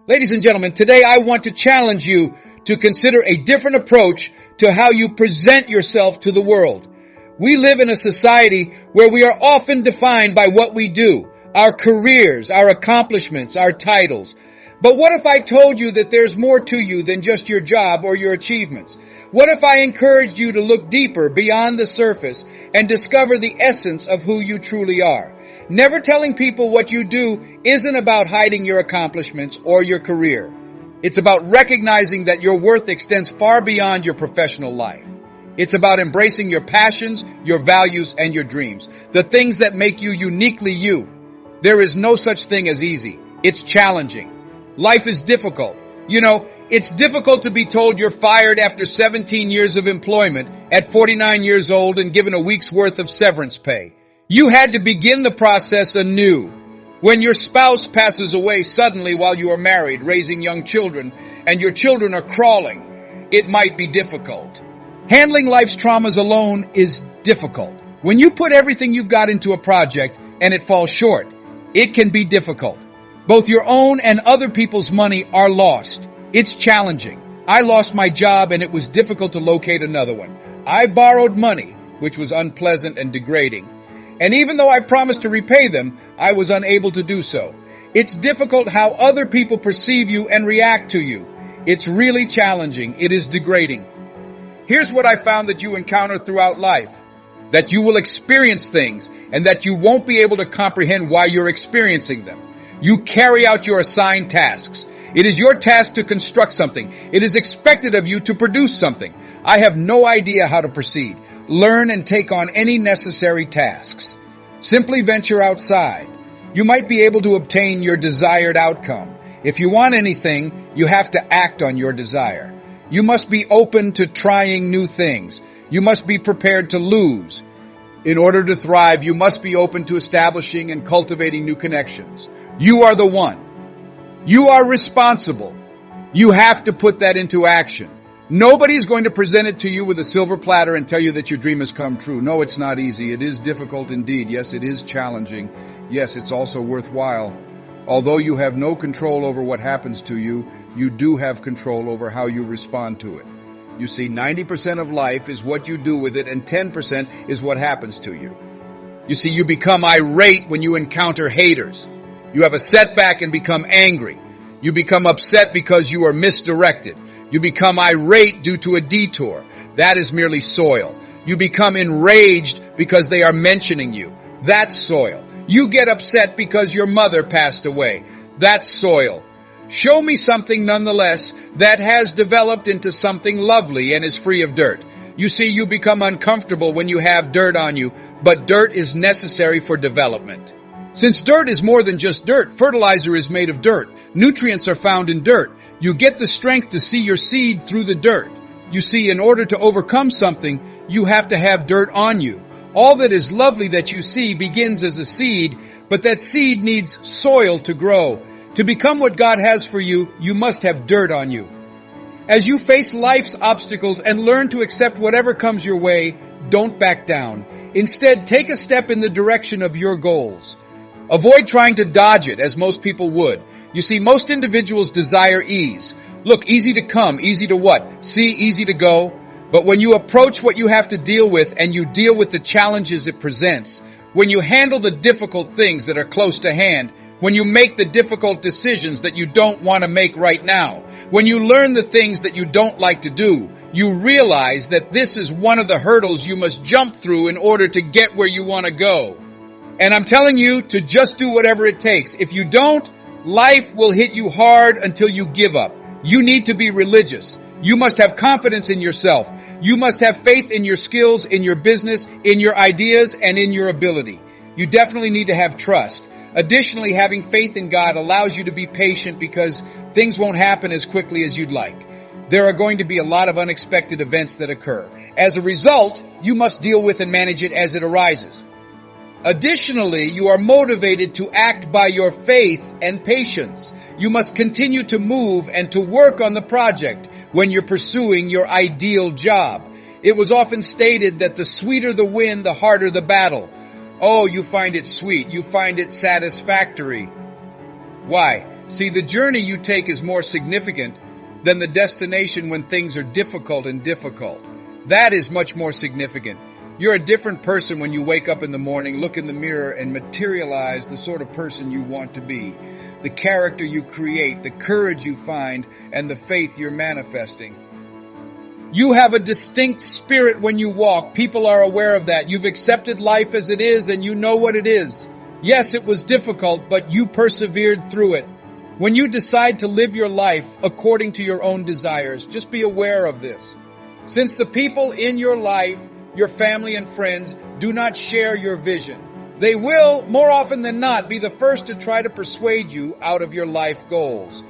Ladies and gentlemen, today I want to challenge you to consider a different approach to how you present yourself to the world. We live in a society where we are often defined by what we do, our careers, our accomplishments, our titles. But what if I told you that there's more to you than just your job or your achievements? What if I encouraged you to look deeper beyond the surface and discover the essence of who you truly are? Never telling people what you do isn't about hiding your accomplishments or your career. It's about recognizing that your worth extends far beyond your professional life. It's about embracing your passions, your values, and your dreams. The things that make you uniquely you. There is no such thing as easy. It's challenging. Life is difficult. You know, it's difficult to be told you're fired after 17 years of employment at 49 years old and given a week's worth of severance pay. You had to begin the process anew. When your spouse passes away suddenly while you are married, raising young children, and your children are crawling, it might be difficult. Handling life's traumas alone is difficult. When you put everything you've got into a project and it falls short, it can be difficult. Both your own and other people's money are lost. It's challenging. I lost my job and it was difficult to locate another one. I borrowed money, which was unpleasant and degrading. And even though I promised to repay them, I was unable to do so. It's difficult how other people perceive you and react to you. It's really challenging. It is degrading. Here's what I found that you encounter throughout life. That you will experience things and that you won't be able to comprehend why you're experiencing them. You carry out your assigned tasks. It is your task to construct something. It is expected of you to produce something. I have no idea how to proceed. Learn and take on any necessary tasks. Simply venture outside. You might be able to obtain your desired outcome. If you want anything, you have to act on your desire. You must be open to trying new things. You must be prepared to lose. In order to thrive, you must be open to establishing and cultivating new connections. You are the one. You are responsible. You have to put that into action. Nobody is going to present it to you with a silver platter and tell you that your dream has come true. No, it's not easy. It is difficult indeed. Yes, it is challenging. Yes, it's also worthwhile. Although you have no control over what happens to you, you do have control over how you respond to it. You see, 90% of life is what you do with it, and 10% is what happens to you. You see, you become irate when you encounter haters. You have a setback and become angry. You become upset because you are misdirected. You become irate due to a detour. That is merely soil. You become enraged because they are mentioning you. That's soil. You get upset because your mother passed away. That's soil. Show me something nonetheless that has developed into something lovely and is free of dirt. You see, you become uncomfortable when you have dirt on you, but dirt is necessary for development. Since dirt is more than just dirt, fertilizer is made of dirt. Nutrients are found in dirt. You get the strength to see your seed through the dirt. You see, in order to overcome something, you have to have dirt on you. All that is lovely that you see begins as a seed, but that seed needs soil to grow. To become what God has for you, you must have dirt on you. As you face life's obstacles and learn to accept whatever comes your way, don't back down. Instead, take a step in the direction of your goals. Avoid trying to dodge it, as most people would. You see, most individuals desire ease. Look, easy to come, easy to what? See, easy to go. But when you approach what you have to deal with and you deal with the challenges it presents, when you handle the difficult things that are close to hand, when you make the difficult decisions that you don't want to make right now, when you learn the things that you don't like to do, you realize that this is one of the hurdles you must jump through in order to get where you want to go. And I'm telling you to just do whatever it takes. If you don't, life will hit you hard until you give up. You need to be religious. You must have confidence in yourself. You must have faith in your skills, in your business, in your ideas, and in your ability. You definitely need to have trust. Additionally, having faith in God allows you to be patient because things won't happen as quickly as you'd like. There are going to be a lot of unexpected events that occur. As a result, you must deal with and manage it as it arises. Additionally, you are motivated to act by your faith and patience. You must continue to move and to work on the project when you're pursuing your ideal job. It was often stated that the sweeter the win, the harder the battle. Oh, you find it sweet. You find it satisfactory. Why? See, the journey you take is more significant than the destination when things are difficult and difficult. That is much more significant. You're a different person when you wake up in the morning, look in the mirror, and materialize the sort of person you want to be. The character you create, the courage you find, and the faith you're manifesting. You have a distinct spirit when you walk. People are aware of that. You've accepted life as it is, and you know what it is. Yes, it was difficult, but you persevered through it. When you decide to live your life according to your own desires, just be aware of this. Since the people in your life, your family and friends, do not share your vision, they will, more often than not, be the first to try to persuade you out of your life goals.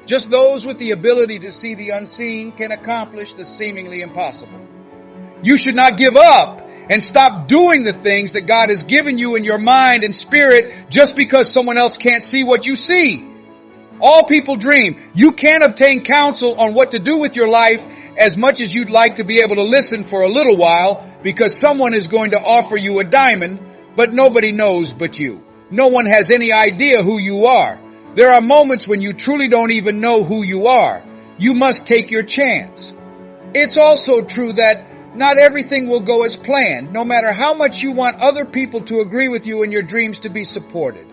Just those with the ability to see the unseen can accomplish the seemingly impossible. You should not give up and stop doing the things that God has given you in your mind and spirit just because someone else can't see what you see. All people dream. You can't obtain counsel on what to do with your life as much as you'd like to be able to listen for a little while because someone is going to offer you a diamond, but nobody knows but you. No one has any idea who you are. There are moments when you truly don't even know who you are. You must take your chance. It's also true that not everything will go as planned, no matter how much you want other people to agree with you and your dreams to be supported.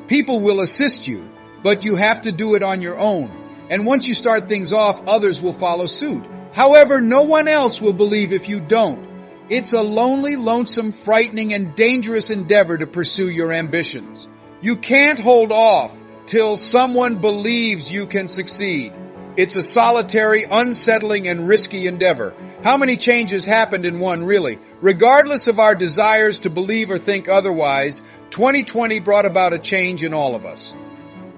People will assist you, but you have to do it on your own. And once you start things off, others will follow suit. However, no one else will believe if you don't. It's a lonely, lonesome, frightening, and dangerous endeavor to pursue your ambitions. You can't hold off till someone believes you can succeed. It's a solitary, unsettling, and risky endeavor. How many changes happened in one, really? Regardless of our desires to believe or think otherwise, 2020 brought about a change in all of us.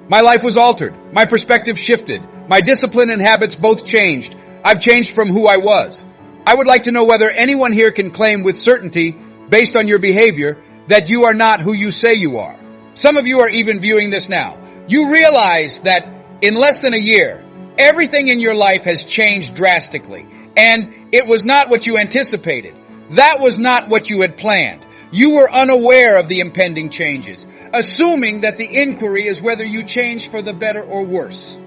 My life was altered. My perspective shifted. My discipline and habits both changed. I've changed from who I was. I would like to know whether anyone here can claim with certainty, based on your behavior, that you are not who you say you are. Some of you are even viewing this now. You realize that in less than a year, everything in your life has changed drastically, and it was not what you anticipated. That was not what you had planned. You were unaware of the impending changes, assuming that the inquiry is whether you change for the better or worse.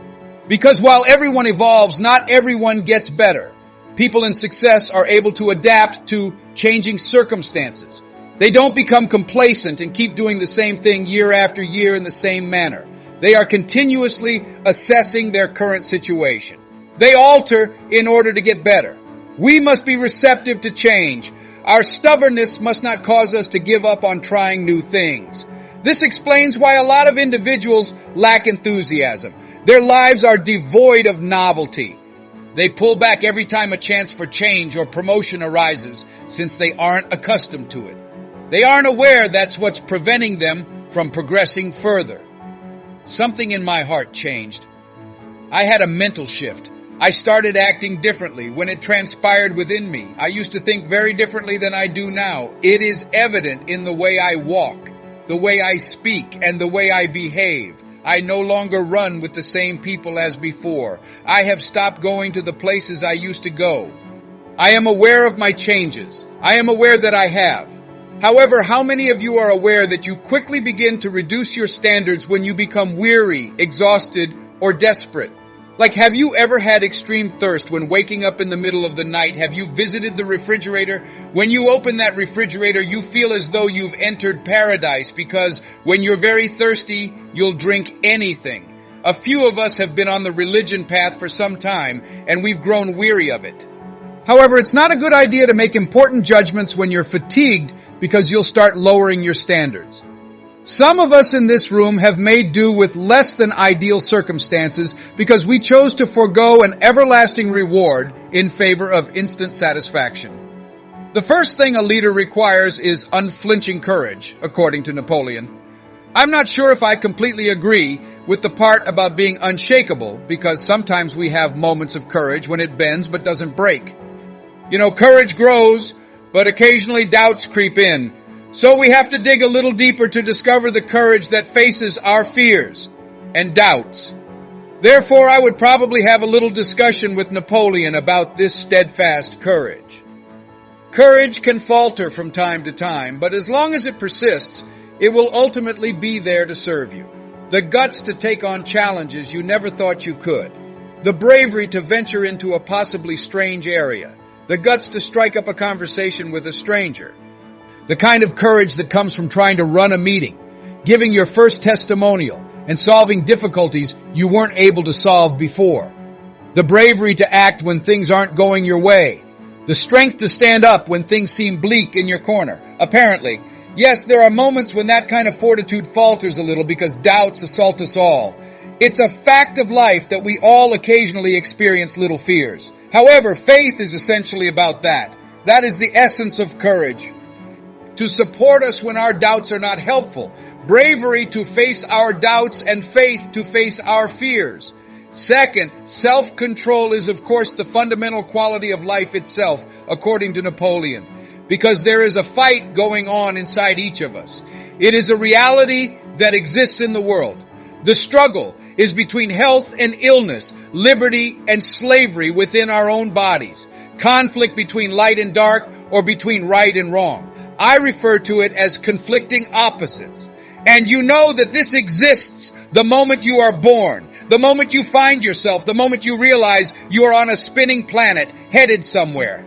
Because while everyone evolves, not everyone gets better. People in success are able to adapt to changing circumstances. They don't become complacent and keep doing the same thing year after year in the same manner. They are continuously assessing their current situation. They alter in order to get better. We must be receptive to change. Our stubbornness must not cause us to give up on trying new things. This explains why a lot of individuals lack enthusiasm. Their lives are devoid of novelty. They pull back every time a chance for change or promotion arises, since they aren't accustomed to it. They aren't aware that's what's preventing them from progressing further. Something in my heart changed. I had a mental shift. I started acting differently when it transpired within me. I used to think very differently than I do now. It is evident in the way I walk, the way I speak, and the way I behave. I no longer run with the same people as before. I have stopped going to the places I used to go. I am aware of my changes. I am aware that I have. However, how many of you are aware that you quickly begin to reduce your standards when you become weary, exhausted, or desperate? Like, have you ever had extreme thirst when waking up in the middle of the night? Have you visited the refrigerator? When you open that refrigerator, you feel as though you've entered paradise, because when you're very thirsty, you'll drink anything. A few of us have been on the religion path for some time, and we've grown weary of it. However, it's not a good idea to make important judgments when you're fatigued, because you'll start lowering your standards. Some of us in this room have made do with less than ideal circumstances because we chose to forego an everlasting reward in favor of instant satisfaction. The first thing a leader requires is unflinching courage, according to Napoleon. I'm not sure if I completely agree with the part about being unshakable, because sometimes we have moments of courage when it bends but doesn't break. Courage grows, but occasionally doubts creep in. So we have to dig a little deeper to discover the courage that faces our fears and doubts. Therefore, I would probably have a little discussion with Napoleon about this steadfast courage. Courage can falter from time to time, but as long as it persists, it will ultimately be there to serve you. the guts to take on challenges you never thought you could, the bravery to venture into a possibly strange area, the guts to strike up a conversation with a stranger, the kind of courage that comes from trying to run a meeting, giving your first testimonial, and solving difficulties you weren't able to solve before, the bravery to act when things aren't going your way, the strength to stand up when things seem bleak in your corner. Apparently, yes, there are moments when that kind of fortitude falters a little because doubts assault us all. It's a fact of life that we all occasionally experience little fears. However, faith is essentially about that. That is the essence of courage. To support us when our doubts are not helpful. Bravery to face our doubts and faith to face our fears. Second, self-control is of course the fundamental quality of life itself, according to Napoleon, because there is a fight going on inside each of us. It is a reality that exists in the world. The struggle is between health and illness, liberty and slavery within our own bodies, conflict between light and dark, or between right and wrong. I refer to it as conflicting opposites. And you know that this exists the moment you are born, the moment you find yourself, the moment you realize you are on a spinning planet headed somewhere.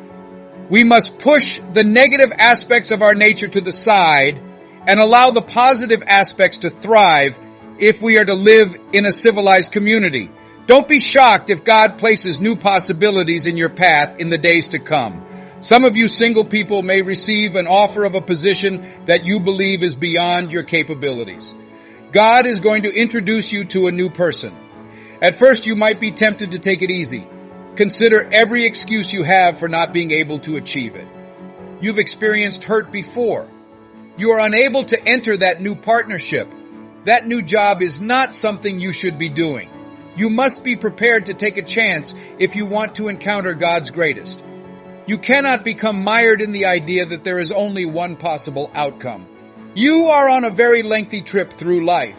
We must push the negative aspects of our nature to the side and allow the positive aspects to thrive if we are to live in a civilized community. Don't be shocked if God places new possibilities in your path in the days to come. Some of you single people may receive an offer of a position that you believe is beyond your capabilities. God is going to introduce you to a new person. At first, you might be tempted to take it easy. Consider every excuse you have for not being able to achieve it. You've experienced hurt before. You are unable to enter that new partnership. That new job is not something you should be doing. You must be prepared to take a chance if you want to encounter God's greatest. You cannot become mired in the idea that there is only one possible outcome. You are on a very lengthy trip through life,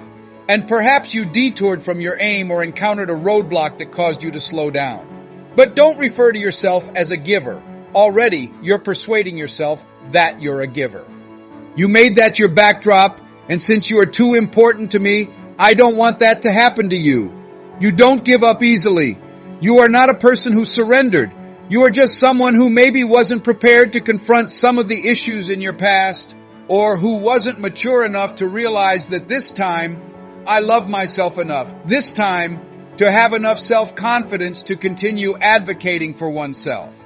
and perhaps you detoured from your aim or encountered a roadblock that caused you to slow down. But don't refer to yourself as a giver. Already, you're persuading yourself that you're a giver. You made that your backdrop, and since you are too important to me, I don't want that to happen to you. You don't give up easily. You are not a person who surrendered. You are just someone who maybe wasn't prepared to confront some of the issues in your past, or who wasn't mature enough to realize that this time, I love myself enough, this time, to have enough self-confidence to continue advocating for oneself.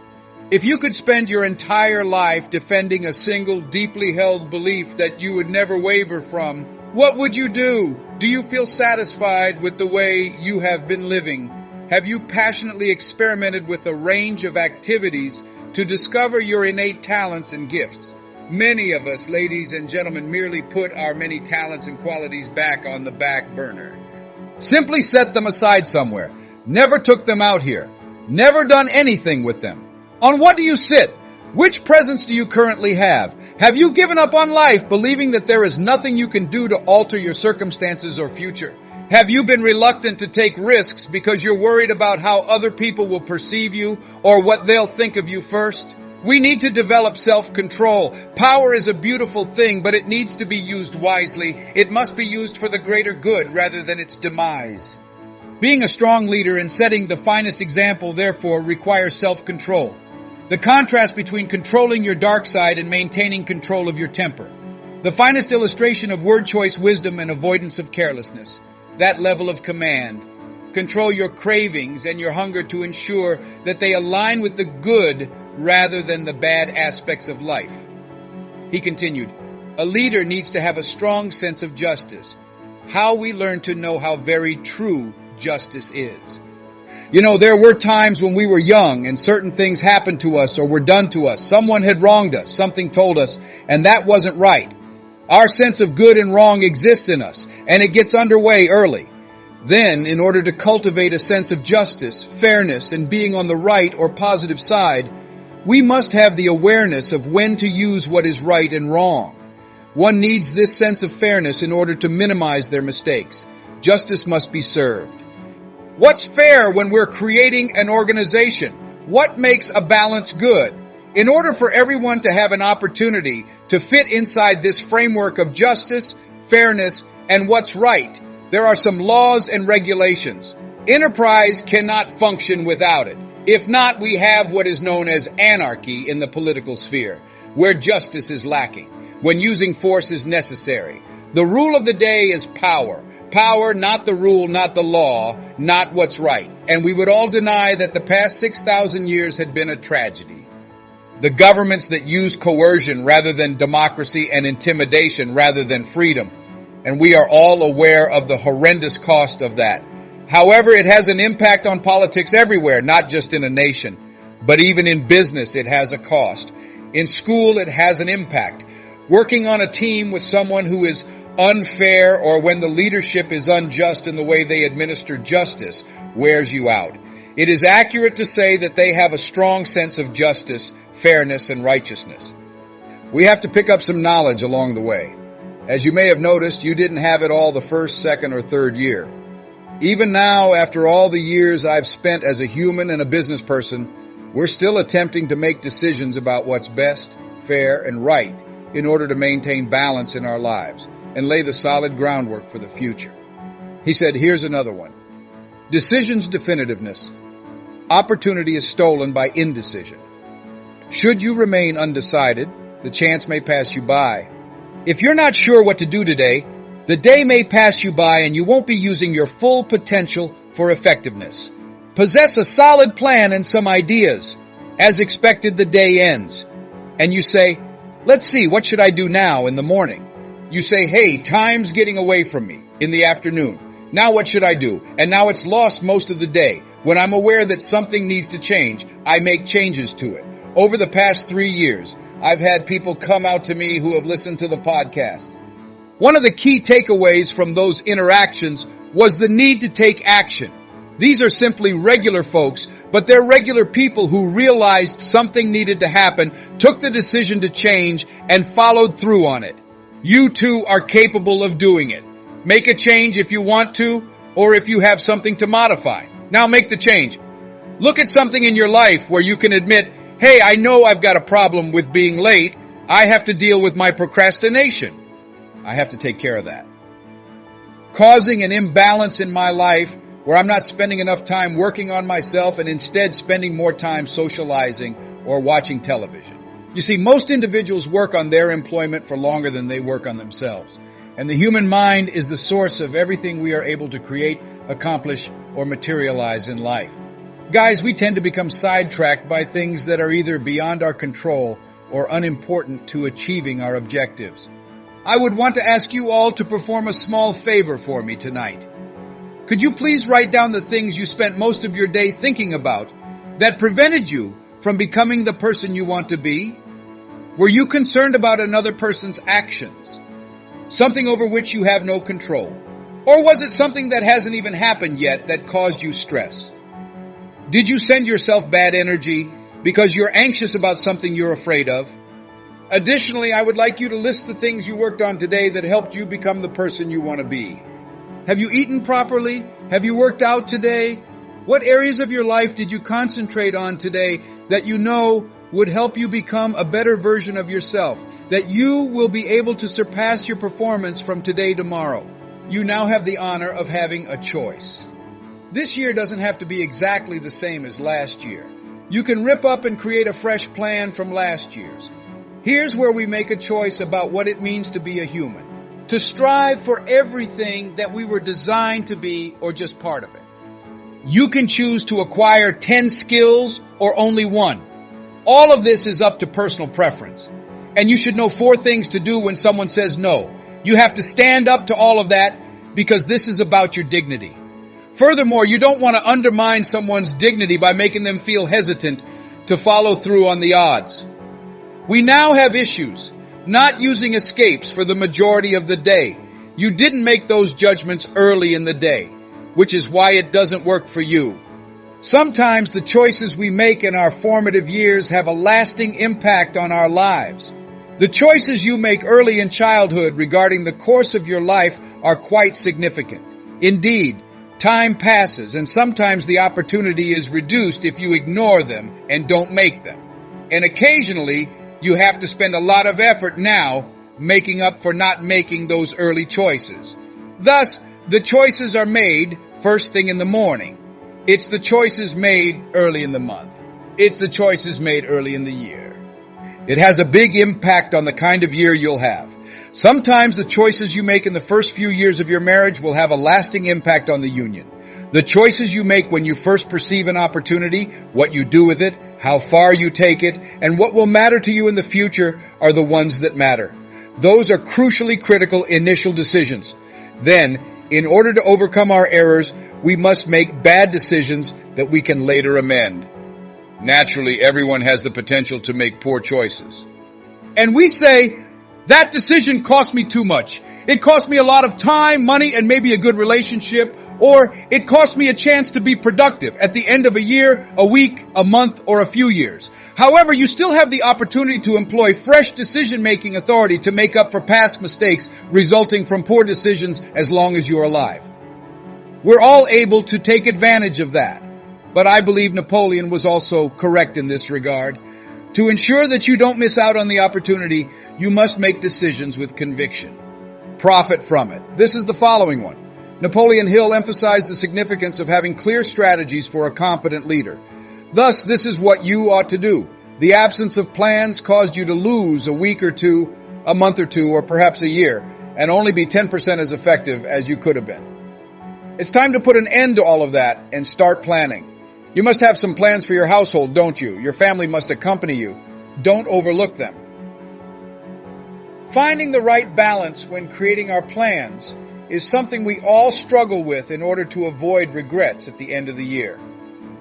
If you could spend your entire life defending a single deeply held belief that you would never waver from, what would you do? Do you feel satisfied with the way you have been living? Have you passionately experimented with a range of activities to discover your innate talents and gifts? Many of us, ladies and gentlemen, merely put our many talents and qualities back on the back burner. Simply set them aside somewhere. Never took them out here. Never done anything with them. On what do you sit? Which presents do you currently have? Have you given up on life, believing that there is nothing you can do to alter your circumstances or future? Have you been reluctant to take risks because you're worried about how other people will perceive you or what they'll think of you first? We need to develop self-control. Power is a beautiful thing, but it needs to be used wisely. It must be used for the greater good rather than its demise. Being a strong leader and setting the finest example, therefore, requires self-control. The contrast between controlling your dark side and maintaining control of your temper. The finest illustration of word choice wisdom and avoidance of carelessness. That level of command. Control your cravings and your hunger to ensure that they align with the good rather than the bad aspects of life. He continued, a leader needs to have a strong sense of justice. How we learn to know how very true justice is. You know, there were times when we were young and certain things happened to us or were done to us. Someone had wronged us, something told us, and that wasn't right. Our sense of good and wrong exists in us, and it gets underway early. Then, in order to cultivate a sense of justice, fairness, and being on the right or positive side, we must have the awareness of when to use what is right and wrong. One needs this sense of fairness in order to minimize their mistakes. Justice must be served. What's fair when we're creating an organization? What makes a balance good? In order for everyone to have an opportunity to fit inside this framework of justice, fairness, and what's right, There are some laws and regulations. Enterprise cannot function without it. If not, we have what is known as anarchy in the political sphere, where justice is lacking, when using force is necessary. The rule of the day is power. Power, not the rule, not the law, not what's right. And we would all deny that the past 6,000 years had been a tragedy. The governments that use coercion rather than democracy and intimidation rather than freedom. And we are all aware of the horrendous cost of that. However, it has an impact on politics everywhere, not just in a nation. But even in business, it has a cost. In school, it has an impact. Working on a team with someone who is unfair, or when the leadership is unjust in the way they administer justice, wears you out. It is accurate to say that they have a strong sense of justice, fairness, and righteousness. We have to pick up some knowledge along the way. As you may have noticed, you didn't have it all the first, second, or third year. Even now, after all the years I've spent as a human and a business person, we're still attempting to make decisions about what's best, fair, and right in order to maintain balance in our lives and lay the solid groundwork for the future. He said, here's another one. Decision's definitiveness. Opportunity is stolen by indecision. Should you remain undecided, the chance may pass you by. If you're not sure what to do today, the day may pass you by and you won't be using your full potential for effectiveness. Possess a solid plan and some ideas. As expected, the day ends. And you say, let's see, what should I do now in the morning? You say, hey, time's getting away from me in the afternoon. Now what should I do? And now it's lost most of the day. When I'm aware that something needs to change, I make changes to it. Over the past 3 years, I've had people come out to me who have listened to the podcast. One of the key takeaways from those interactions was the need to take action. These are simply regular folks, but they're regular people who realized something needed to happen, took the decision to change, and followed through on it. You too are capable of doing it. Make a change if you want to, or if you have something to modify. Now make the change. Look at something in your life where you can admit, hey, I know I've got a problem with being late. I have to deal with my procrastination. I have to take care of that. Causing an imbalance in my life where I'm not spending enough time working on myself and instead spending more time socializing or watching television. You see, most individuals work on their employment for longer than they work on themselves. And the human mind is the source of everything we are able to create, accomplish, or materialize in life. Guys, we tend to become sidetracked by things that are either beyond our control or unimportant to achieving our objectives. I would want to ask you all to perform a small favor for me tonight. Could you please write down the things you spent most of your day thinking about that prevented you from becoming the person you want to be? Were you concerned about another person's actions? Something over which you have no control? Or was it something that hasn't even happened yet that caused you stress? Did you send yourself bad energy because you're anxious about something you're afraid of? Additionally, I would like you to list the things you worked on today that helped you become the person you want to be. Have you eaten properly? Have you worked out today? What areas of your life did you concentrate on today that you know would help you become a better version of yourself, that you will be able to surpass your performance from today to tomorrow? You now have the honor of having a choice. This year doesn't have to be exactly the same as last year. You can rip up and create a fresh plan from last year's. Here's where we make a choice about what it means to be a human. To strive for everything that we were designed to be or just part of it. You can choose to acquire 10 skills or only one. All of this is up to personal preference. And you should know 4 things to do when someone says no. You have to stand up to all of that because this is about your dignity. Furthermore, you don't want to undermine someone's dignity by making them feel hesitant to follow through on the odds. We now have issues, not using escapes for the majority of the day. You didn't make those judgments early in the day, which is why it doesn't work for you. Sometimes the choices we make in our formative years have a lasting impact on our lives. The choices you make early in childhood regarding the course of your life are quite significant. Indeed, time passes and sometimes the opportunity is reduced if you ignore them and don't make them. And occasionally, you have to spend a lot of effort now making up for not making those early choices. Thus, The choices are made first thing in the morning. It's the choices made early in the month. It's the choices made early in the year. It has a big impact on the kind of year you'll have. Sometimes the choices you make in the first few years of your marriage will have a lasting impact on the union. The choices you make when you first perceive an opportunity, what you do with it, how far you take it, and what will matter to you in the future are the ones that matter. Those are crucially critical initial decisions. Then, in order to overcome our errors, we must make bad decisions that we can later amend. Naturally, everyone has the potential to make poor choices. And we say, that decision cost me too much. It cost me a lot of time, money, and maybe a good relationship. Or it cost me a chance to be productive at the end of a year, a week, a month, or a few years. However, you still have the opportunity to employ fresh decision-making authority to make up for past mistakes resulting from poor decisions as long as you're alive. We're all able to take advantage of that. But I believe Napoleon was also correct in this regard. To ensure that you don't miss out on the opportunity, you must make decisions with conviction. Profit from it. This is the following one. Napoleon Hill emphasized the significance of having clear strategies for a competent leader. Thus, this is what you ought to do. The absence of plans caused you to lose a week or two, a month or two, or perhaps a year, and only be 10% as effective as you could have been. It's time to put an end to all of that and start planning. You must have some plans for your household, don't you? Your family must accompany you. Don't overlook them. Finding the right balance when creating our plans is something we all struggle with in order to avoid regrets at the end of the year.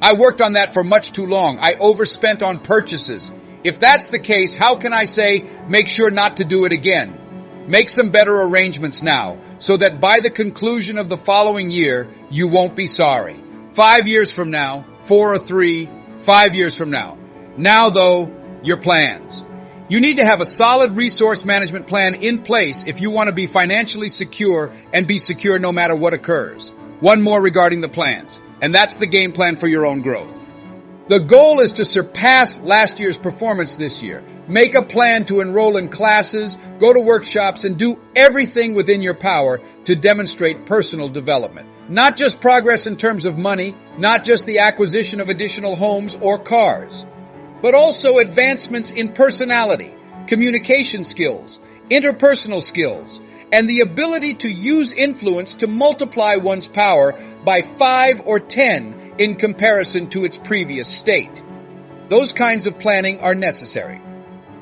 I worked on that for much too long. I overspent on purchases. If that's the case, how can I say, make sure not to do it again? Make some better arrangements now, so that by the conclusion of the following year, you won't be sorry. 5 years from now, 4 or 3, 5 years from now. Now, though, your plans. You need to have a solid resource management plan in place if you want to be financially secure and be secure no matter what occurs. One more regarding the plans, and that's the game plan for your own growth. The goal is to surpass last year's performance this year. Make a plan to enroll in classes, go to workshops, and do everything within your power to demonstrate personal development. Not just progress in terms of money, not just the acquisition of additional homes or cars, but also advancements in personality, communication skills, interpersonal skills, and the ability to use influence to multiply one's power by 5 or 10 in comparison to its previous state. Those kinds of planning are necessary.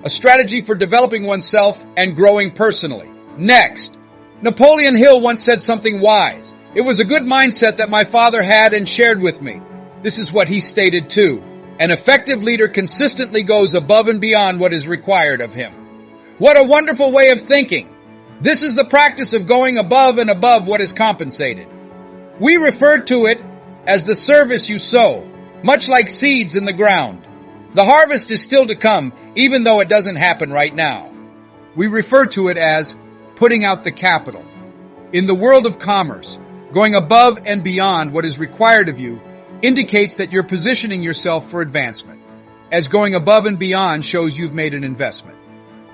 A strategy for developing oneself and growing personally. Next, Napoleon Hill once said something wise. It was a good mindset that my father had and shared with me. This is what he stated too. An effective leader consistently goes above and beyond what is required of him. What a wonderful way of thinking. This is the practice of going above and above what is compensated. We refer to it as the service you sow, much like seeds in the ground. The harvest is still to come, even though it doesn't happen right now. We refer to it as putting out the capital. In the world of commerce, going above and beyond what is required of you indicates that you're positioning yourself for advancement, as going above and beyond shows you've made an investment.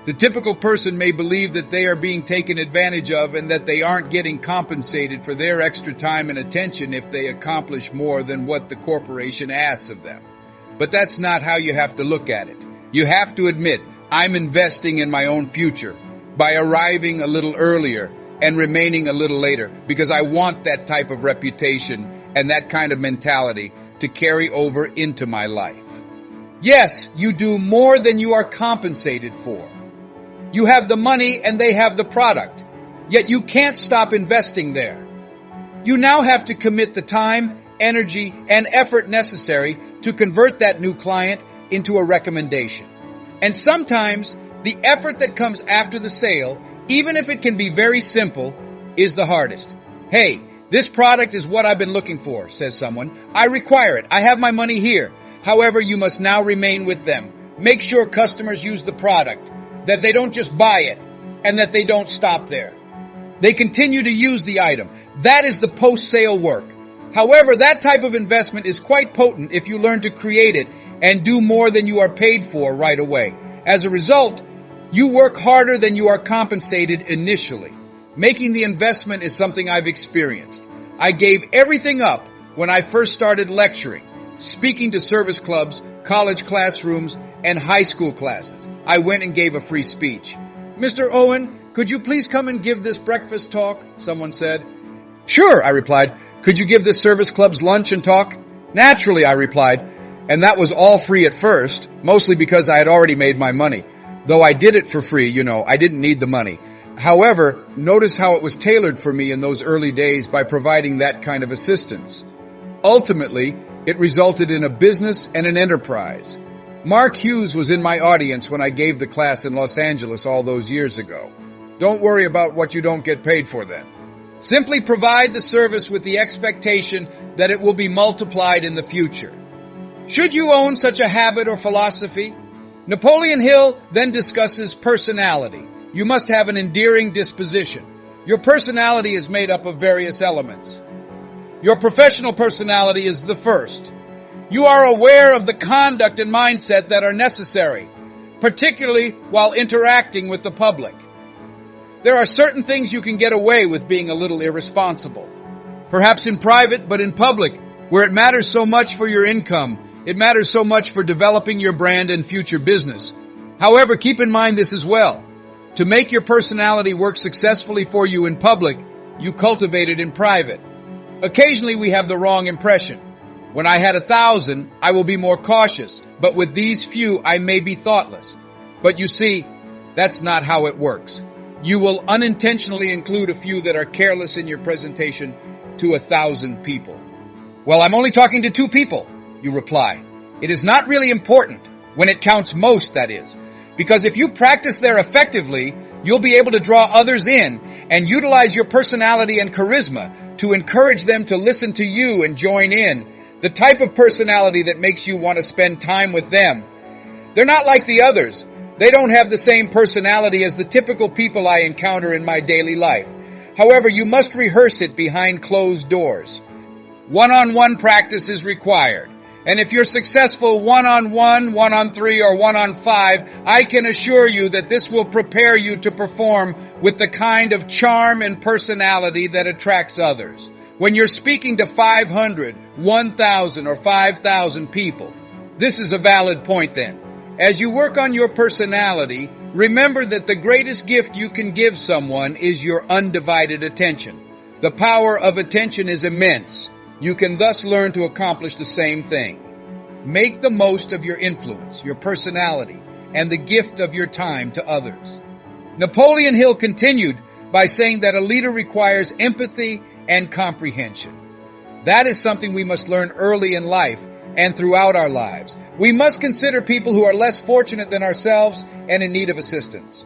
The typical person may believe that they are being taken advantage of and that they aren't getting compensated for their extra time and attention if they accomplish more than what the corporation asks of them. But that's not how you have to look at it. You have to admit, I'm investing in my own future by arriving a little earlier and remaining a little later because I want that type of reputation and that kind of mentality to carry over into my life. Yes, you do more than you are compensated for. You have the money and they have the product, yet you can't stop investing there. You now have to commit the time, energy, and effort necessary to convert that new client into a recommendation. And sometimes the effort that comes after the sale, even if it can be very simple, is the hardest. Hey, this product is what I've been looking for, says someone. I require it. I have my money here. However, you must now remain with them. Make sure customers use the product, that they don't just buy it, and that they don't stop there. They continue to use the item. That is the post-sale work. However, that type of investment is quite potent if you learn to create it and do more than you are paid for right away. As a result, you work harder than you are compensated initially. Making the investment is something I've experienced. I gave everything up when I first started lecturing, speaking to service clubs, college classrooms, and high school classes. I went and gave a free speech. "Mr. Owen, could you please come and give this breakfast talk?" someone said. "Sure," I replied. "Could you give this service club's lunch and talk?" "Naturally," I replied. And that was all free at first, mostly because I had already made my money. Though I did it for free, I didn't need the money. However, notice how it was tailored for me in those early days by providing that kind of assistance. Ultimately, it resulted in a business and an enterprise. Mark Hughes was in my audience when I gave the class in Los Angeles all those years ago. Don't worry about what you don't get paid for then. Simply provide the service with the expectation that it will be multiplied in the future. Should you own such a habit or philosophy? Napoleon Hill then discusses personality. You must have an endearing disposition. Your personality is made up of various elements. Your professional personality is the first. You are aware of the conduct and mindset that are necessary, particularly while interacting with the public. There are certain things you can get away with being a little irresponsible. Perhaps in private, but in public, where it matters so much for your income, it matters so much for developing your brand and future business. However, keep in mind this as well. To make your personality work successfully for you in public, you cultivate it in private. Occasionally we have the wrong impression. When I had 1,000, I will be more cautious, but with these few, I may be thoughtless. But you see, that's not how it works. You will unintentionally include a few that are careless in your presentation to 1,000 people. "Well, I'm only talking to 2 people, you reply. It is not really important, when it counts most, that is. Because if you practice there effectively, you'll be able to draw others in and utilize your personality and charisma to encourage them to listen to you and join in, the type of personality that makes you want to spend time with them. They're not like the others. They don't have the same personality as the typical people I encounter in my daily life. However, you must rehearse it behind closed doors. One-on-one practice is required. And if you're successful one-on-one, one-on-3, or one-on-5, I can assure you that this will prepare you to perform with the kind of charm and personality that attracts others. When you're speaking to 500, 1,000, or 5,000 people, this is a valid point then. As you work on your personality, remember that the greatest gift you can give someone is your undivided attention. The power of attention is immense. You can thus learn to accomplish the same thing. Make the most of your influence, your personality, and the gift of your time to others. Napoleon Hill continued by saying that a leader requires empathy and comprehension. That is something we must learn early in life and throughout our lives. We must consider people who are less fortunate than ourselves and in need of assistance.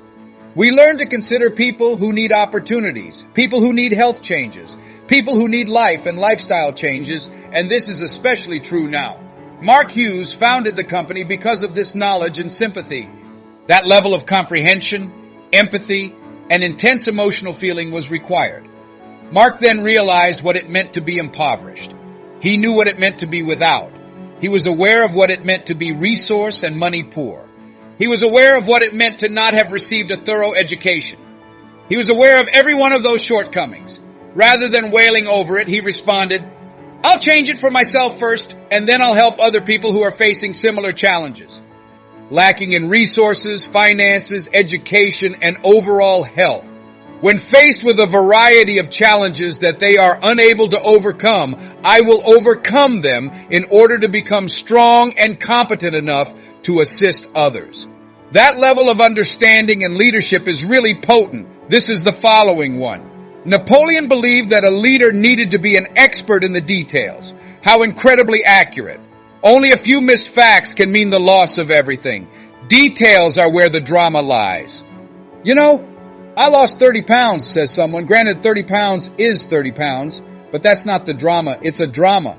We learn to consider people who need opportunities, people who need health changes, people who need life and lifestyle changes, and this is especially true now. Mark Hughes founded the company because of this knowledge and sympathy. That level of comprehension, empathy, and intense emotional feeling was required. Mark then realized what it meant to be impoverished. He knew what it meant to be without. He was aware of what it meant to be resource and money poor. He was aware of what it meant to not have received a thorough education. He was aware of every one of those shortcomings. Rather than wailing over it, he responded, "I'll change it for myself first, and then I'll help other people who are facing similar challenges." Lacking in resources, finances, education, and overall health. When faced with a variety of challenges that they are unable to overcome, I will overcome them in order to become strong and competent enough to assist others. That level of understanding and leadership is really potent. This is the following one. Napoleon believed that a leader needed to be an expert in the details. How incredibly accurate. Only a few missed facts can mean the loss of everything. Details are where the drama lies. I lost 30 pounds, says someone. Granted, 30 pounds is 30 pounds, but that's not the drama. It's a drama.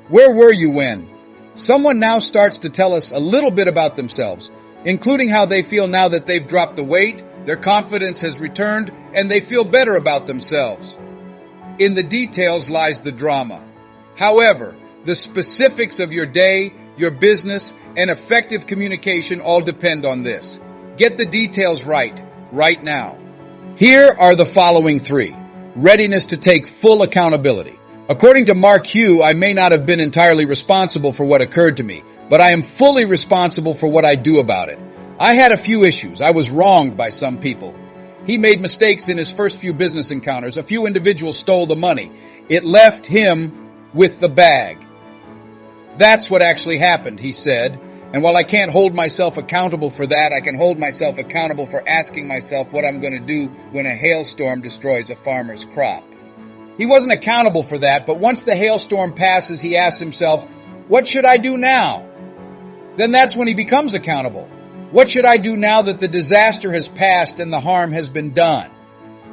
Where were you when? Someone now starts to tell us a little bit about themselves, including how they feel now that they've dropped the weight, their confidence has returned, and they feel better about themselves. In the details lies the drama. However, the specifics of your day, your business, and effective communication all depend on this. Get the details right now. Here are the following 3. Readiness to take full accountability. According to Mark Hugh, I may not have been entirely responsible for what occurred to me, but I am fully responsible for what I do about it. I had a few issues. I was wronged by some people. He made mistakes in his first few business encounters. A few individuals stole the money. It left him with the bag. That's what actually happened, he said. And while I can't hold myself accountable for that, I can hold myself accountable for asking myself what I'm going to do when a hailstorm destroys a farmer's crop. He wasn't accountable for that, but once the hailstorm passes, he asks himself, what should I do now? Then that's when he becomes accountable. What should I do now that the disaster has passed and the harm has been done?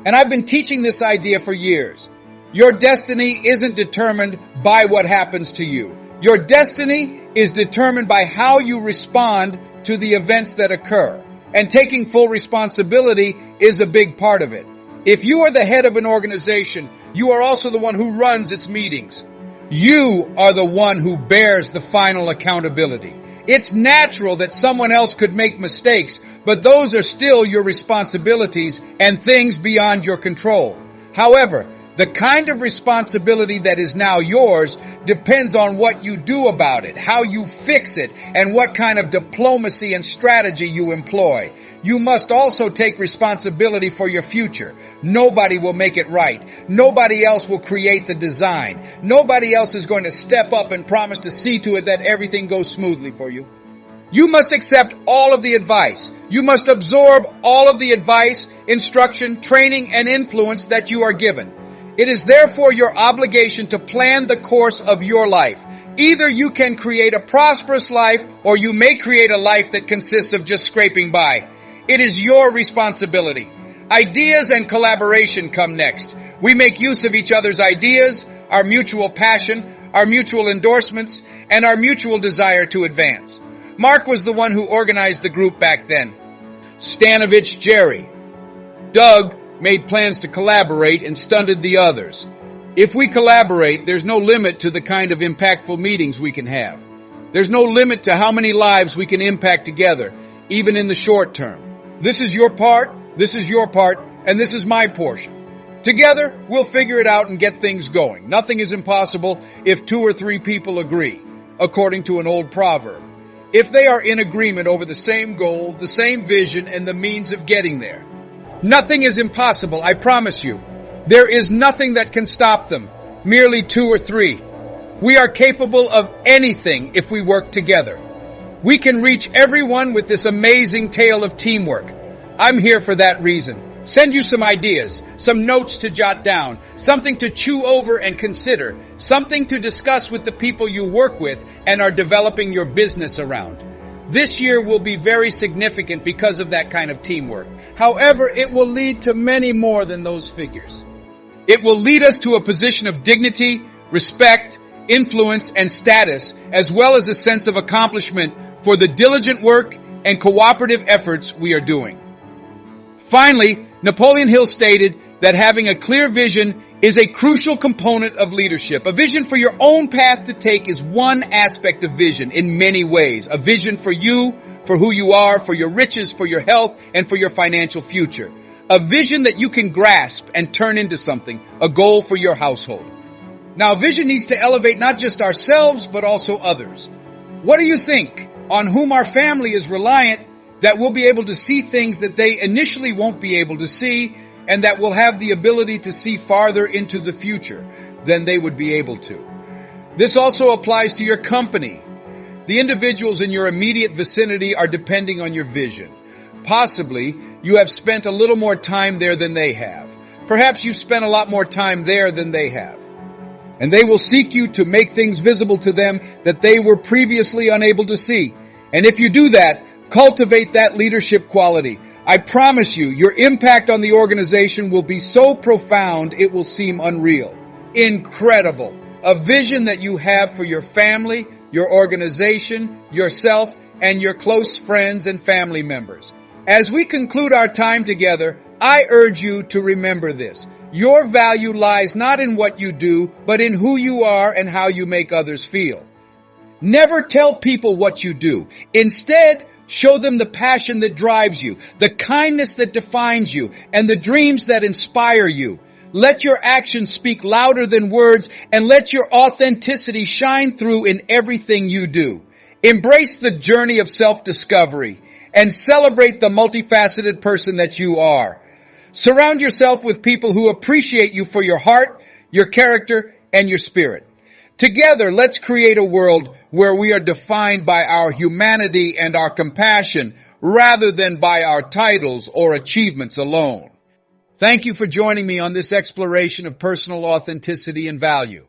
And I've been teaching this idea for years. Your destiny isn't determined by what happens to you. Your destiny is determined by how you respond to the events that occur. And taking full responsibility is a big part of it. If you are the head of an organization, you are also the one who runs its meetings. You are the one who bears the final accountability. It's natural that someone else could make mistakes, but those are still your responsibilities and things beyond your control. However, the kind of responsibility that is now yours depends on what you do about it, how you fix it, and what kind of diplomacy and strategy you employ. You must also take responsibility for your future. Nobody will make it right. Nobody else will create the design. Nobody else is going to step up and promise to see to it that everything goes smoothly for you. You must accept all of the advice. You must absorb all of the advice, instruction, training, and influence that you are given. It is therefore your obligation to plan the course of your life. Either you can create a prosperous life, or you may create a life that consists of just scraping by. It is your responsibility. Ideas and collaboration come next. We make use of each other's ideas, our mutual passion, our mutual endorsements, and our mutual desire to advance. Mark was the one who organized the group back then. Stanovich Jerry. Doug made plans to collaborate and stunted the others. If we collaborate, there's no limit to the kind of impactful meetings we can have. There's no limit to how many lives we can impact together, even in the short term. This is your part, this is your part, and this is my portion. Together, we'll figure it out and get things going. Nothing is impossible if 2 or 3 people agree, according to an old proverb. If they are in agreement over the same goal, the same vision, and the means of getting there. Nothing is impossible, I promise you. There is nothing that can stop them, merely 2 or 3. We are capable of anything if we work together. We can reach everyone with this amazing tale of teamwork. I'm here for that reason. Send you some ideas, some notes to jot down, something to chew over and consider, something to discuss with the people you work with and are developing your business around. This year will be very significant because of that kind of teamwork. However, it will lead to many more than those figures. It will lead us to a position of dignity, respect, influence, and status, as well as a sense of accomplishment for the diligent work and cooperative efforts we are doing. Finally, Napoleon Hill stated that having a clear vision is a crucial component of leadership. A vision for your own path to take is one aspect of vision in many ways. A vision for you, for who you are, for your riches, for your health, and for your financial future. A vision that you can grasp and turn into something, a goal for your household. Now, vision needs to elevate not just ourselves, but also others. What do you think? On whom our family is reliant, that we'll be able to see things that they initially won't be able to see, and that will have the ability to see farther into the future than they would be able to. This also applies to your company. The individuals in your immediate vicinity are depending on your vision. Possibly, you have spent a little more time there than they have. Perhaps you've spent a lot more time there than they have. And they will seek you to make things visible to them that they were previously unable to see. And if you do that, cultivate that leadership quality. I promise you, your impact on the organization will be so profound it will seem unreal. Incredible. A vision that you have for your family, your organization, yourself, and your close friends and family members. As we conclude our time together, I urge you to remember this. Your value lies not in what you do, but in who you are and how you make others feel. Never tell people what you do. Instead, Show them the passion that drives you, the kindness that defines you, and the dreams that inspire you. Let your actions speak louder than words, and let your authenticity shine through in everything you do. Embrace the journey of self-discovery and celebrate the multifaceted person that you are. Surround yourself with people who appreciate you for your heart, your character, and your spirit. Together, let's create a world where we are defined by our humanity and our compassion rather than by our titles or achievements alone. Thank you for joining me on this exploration of personal authenticity and value.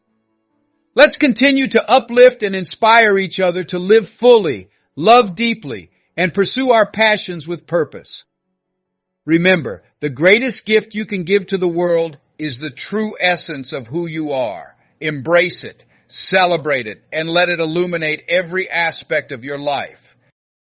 Let's continue to uplift and inspire each other to live fully, love deeply, and pursue our passions with purpose. Remember, the greatest gift you can give to the world is the true essence of who you are. Embrace it, celebrate it, and let it illuminate every aspect of your life.